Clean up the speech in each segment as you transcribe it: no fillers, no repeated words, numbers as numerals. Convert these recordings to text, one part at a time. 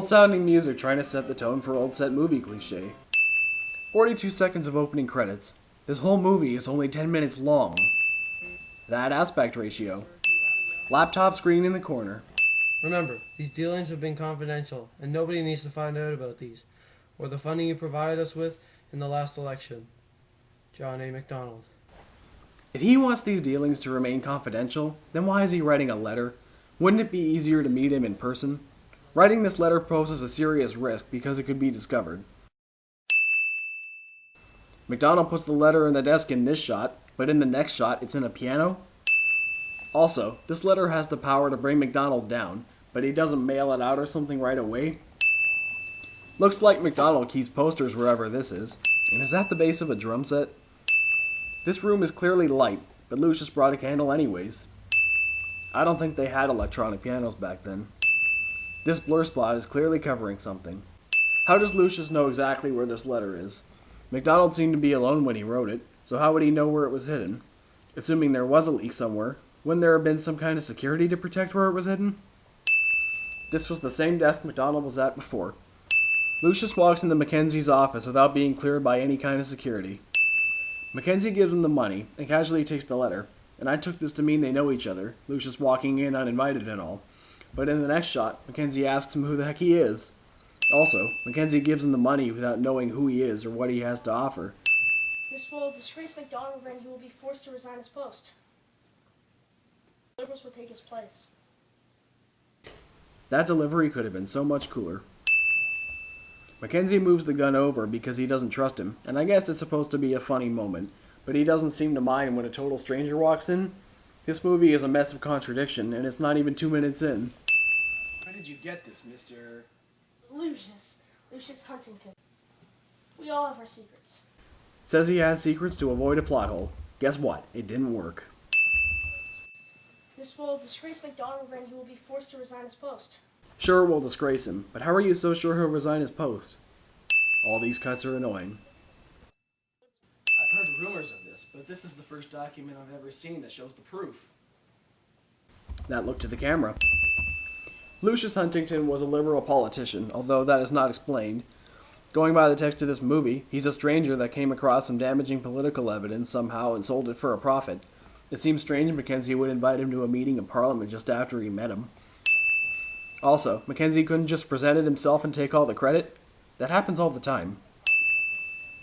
Old-sounding music trying to set the tone for old-set movie cliche. 42 seconds of opening credits. This whole movie is only 10 minutes long. That aspect ratio. Laptop screen in the corner. Remember, these dealings have been confidential, and nobody needs to find out about these, or the funding you provided us with in the last election. John A. MacDonald. If he wants these dealings to remain confidential, then why is he writing a letter? Wouldn't it be easier to meet him in person? Writing this letter poses a serious risk because it could be discovered. MacDonald puts the letter in the desk in this shot, but in the next shot it's in a piano. Also, this letter has the power to bring MacDonald down, but he doesn't mail it out or something right away. Looks like MacDonald keeps posters wherever this is. And is that the base of a drum set? This room is clearly light, but Lucius brought a candle anyways. I don't think they had electronic pianos back then. This blur spot is clearly covering something. How does Lucius know exactly where this letter is? MacDonald seemed to be alone when he wrote it, so how would he know where it was hidden? Assuming there was a leak somewhere, wouldn't there have been some kind of security to protect where it was hidden? This was the same desk MacDonald was at before. Lucius walks into Mackenzie's office without being cleared by any kind of security. Mackenzie gives him the money and casually takes the letter, and I took this to mean they know each other, Lucius walking in uninvited and all. But in the next shot, Mackenzie asks him who the heck he is. Also, Mackenzie gives him the money without knowing who he is or what he has to offer. This will disgrace MacDonald and he will be forced to resign his post. Liberals will take his place. That delivery could have been so much cooler. Mackenzie moves the gun over because he doesn't trust him, and I guess it's supposed to be a funny moment, but he doesn't seem to mind when a total stranger walks in. This movie is a mess of contradiction, and it's not even 2 minutes in. Where did you get this, Mr. Lucius Huntington. We all have our secrets. Says he has secrets to avoid a plot hole. Guess what? It didn't work. This will disgrace MacDonald and he will be forced to resign his post. Sure, we'll disgrace him, but how are you so sure he'll resign his post? All these cuts are annoying. I've heard rumors of this, but this is the first document I've ever seen that shows the proof. That look to the camera. Lucius Huntington was a liberal politician, although that is not explained. Going by the text of this movie, he's a stranger that came across some damaging political evidence somehow and sold it for a profit. It seems strange Mackenzie would invite him to a meeting in Parliament just after he met him. Also, Mackenzie couldn't just present it himself and take all the credit. That happens all the time.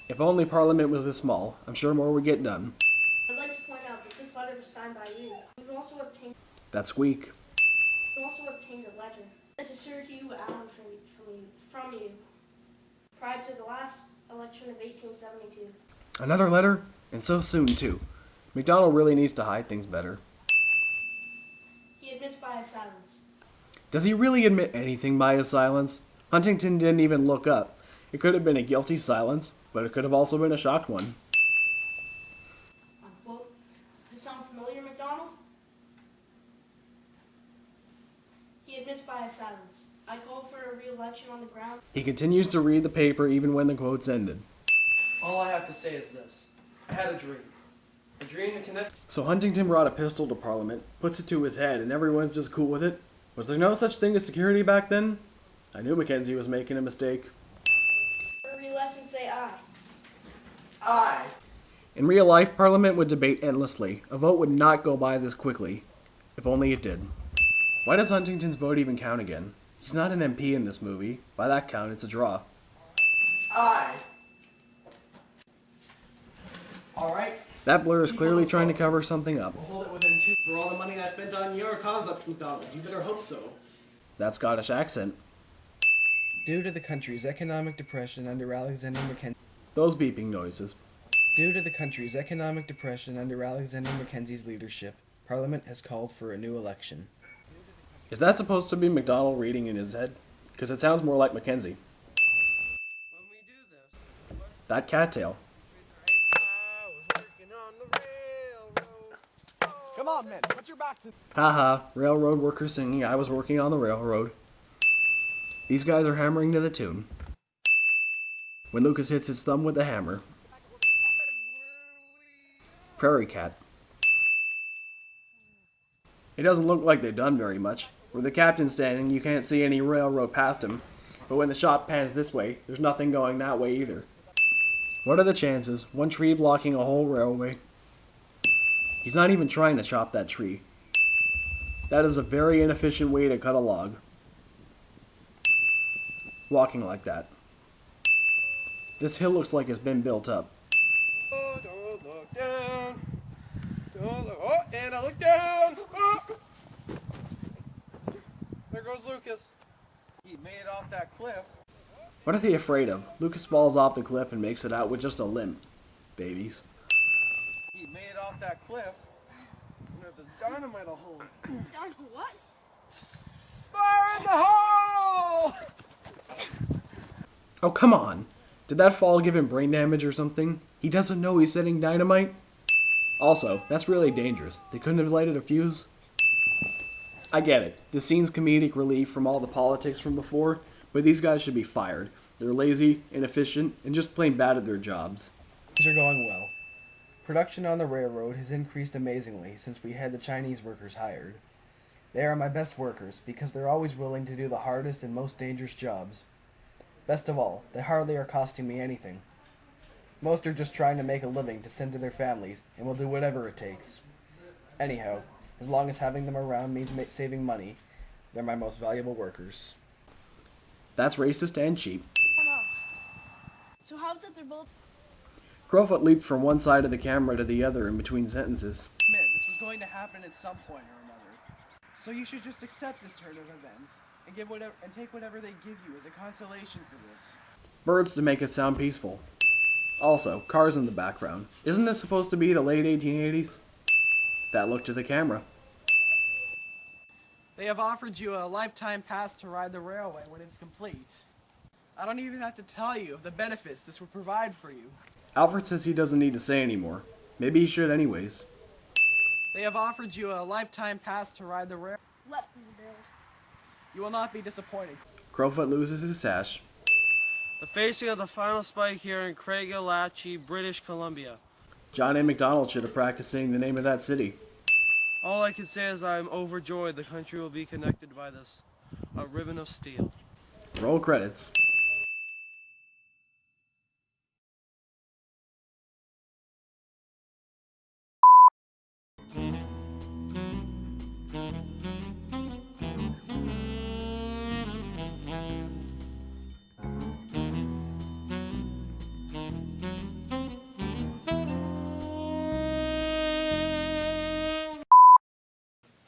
If only Parliament was this small, I'm sure more would get done. I'd like to point out that this letter was signed by you. We've also obtained That squeak. a letter to Sir Hugh Allen from you prior to the last election of 1872. Another letter? And so soon, too. MacDonald really needs to hide things better. He admits by his silence. Does he really admit anything by his silence? Huntington didn't even look up. It could have been a guilty silence, but it could have also been a shocked one. Unquote. Does this sound familiar, MacDonald? He admits by his silence. I call for a re-election on the ground. He continues to read the paper even when the quotes ended. All I have to say is this. I had a dream. A dream to connect... So Huntington brought a pistol to Parliament, puts it to his head, and everyone's just cool with it? Was there no such thing as security back then? I knew Mackenzie was making a mistake. For a re-election, say aye. I... In real life, Parliament would debate endlessly. A vote would not go by this quickly. If only it did. Why does Huntington's vote even count again? He's not an MP in this movie. By that count, it's a draw. I... Alright, That blur is clearly trying to cover something up. we'll hold it within two. For all the money I spent on your cause up, MacDonald, you better hope so. That Scottish accent. Due to the country's economic depression under Alexander Those beeping noises. Mackenzie's leadership, Parliament has called for a new election. Is that supposed to be MacDonald reading in his head? Because it sounds more like Mackenzie. When we do this... That cattail. I was working on the railroad. Come on, men, put your backs in. Haha, railroad workers singing I was working on the railroad. These guys are hammering to the tune. When Lucas hits his thumb with the hammer. Prairie cat. It doesn't look like they've done very much. Where the captain's standing, you can't see any railroad past him. but when the shot pans this way, there's nothing going that way either. What are the chances? One tree blocking a whole railway. He's not even trying to chop that tree. That is a very inefficient way to cut a log. Walking like that. This hill looks like it's been built up. Oh, don't look down. Don't look. Oh, and I look down. Oh. There goes Lucas. He made it off that cliff. What are they afraid of? Lucas falls off the cliff and makes it out with just a limp. Babies. He made it off that cliff. You know, there's dynamite a hole. What? Fire in the hole! Oh, come on. Did that fall give him brain damage or something? He doesn't know he's setting dynamite? Also, that's really dangerous. They couldn't have lighted a fuse? I get it. The scene's comedic relief from all the politics from before, but these guys should be fired. They're lazy, inefficient, and just plain bad at their jobs. Things are going well. Production on the railroad has increased amazingly since we had the Chinese workers hired. They are my best workers because they're always willing to do the hardest and most dangerous jobs. Best of all, they hardly are costing me anything. Most are just trying to make a living to send to their families and will do whatever it takes. Anyhow, as long as having them around means saving money, they're my most valuable workers. That's racist and cheap. So how's it they're both... Crowfoot leaped from one side of the camera to the other in between sentences. Smith, this was going to happen at some point or another. So you should just accept this turn of events and take whatever they give you as a consolation for this. Birds to make it sound peaceful. Also, cars in the background. Isn't this supposed to be the late 1880s? That look to the camera. They have offered you a lifetime pass to ride the railway when it's complete. I don't even have to tell you of the benefits this would provide for you. Alfred says he doesn't need to say anymore. Maybe he should anyways. They have offered you a lifetime pass to ride the railway. Let them build. You will not be disappointed. Crowfoot loses his sash. The facing of the final spike here in Craigellachie, British Columbia. John A. MacDonald should have practiced saying the name of that city. All I can say is I'm overjoyed the country will be connected by this, a ribbon of steel. Roll credits.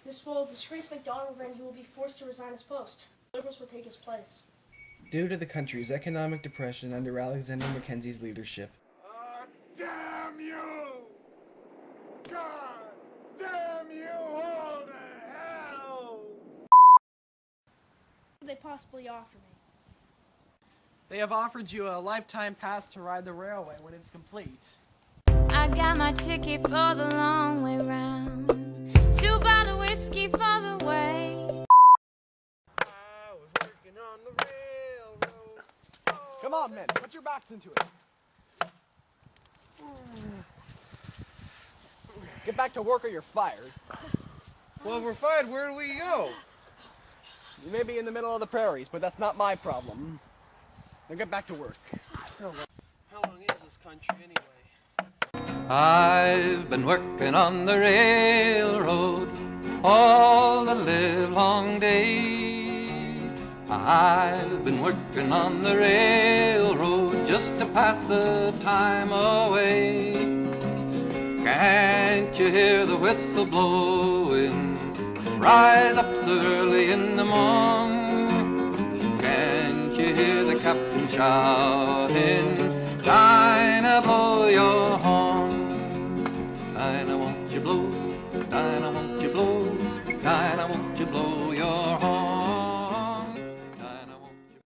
This will disgrace McDonald and he will be forced to resign his post. Liberals will take his place. Due to the country's economic depression under Alexander Mackenzie's leadership, Damn you! God damn you all to hell! What could they possibly offer me? They have offered you a lifetime pass to ride the railway when it's complete. I got my ticket for the long way round. 2 bottles of whiskey for the way. I was working on the railroad. Come on, men, put your backs into it. Get back to work or you're fired. Well, if we're fired, where do we go? You may be in the middle of the prairies, but that's not my problem. Now get back to work. How long is this country anyway? I've been working on the railroad all the livelong day. I've been working on the railroad just to pass the time away. Can't you hear the whistle blowing? Rise up so early in the morning. Can't you hear the captain shout?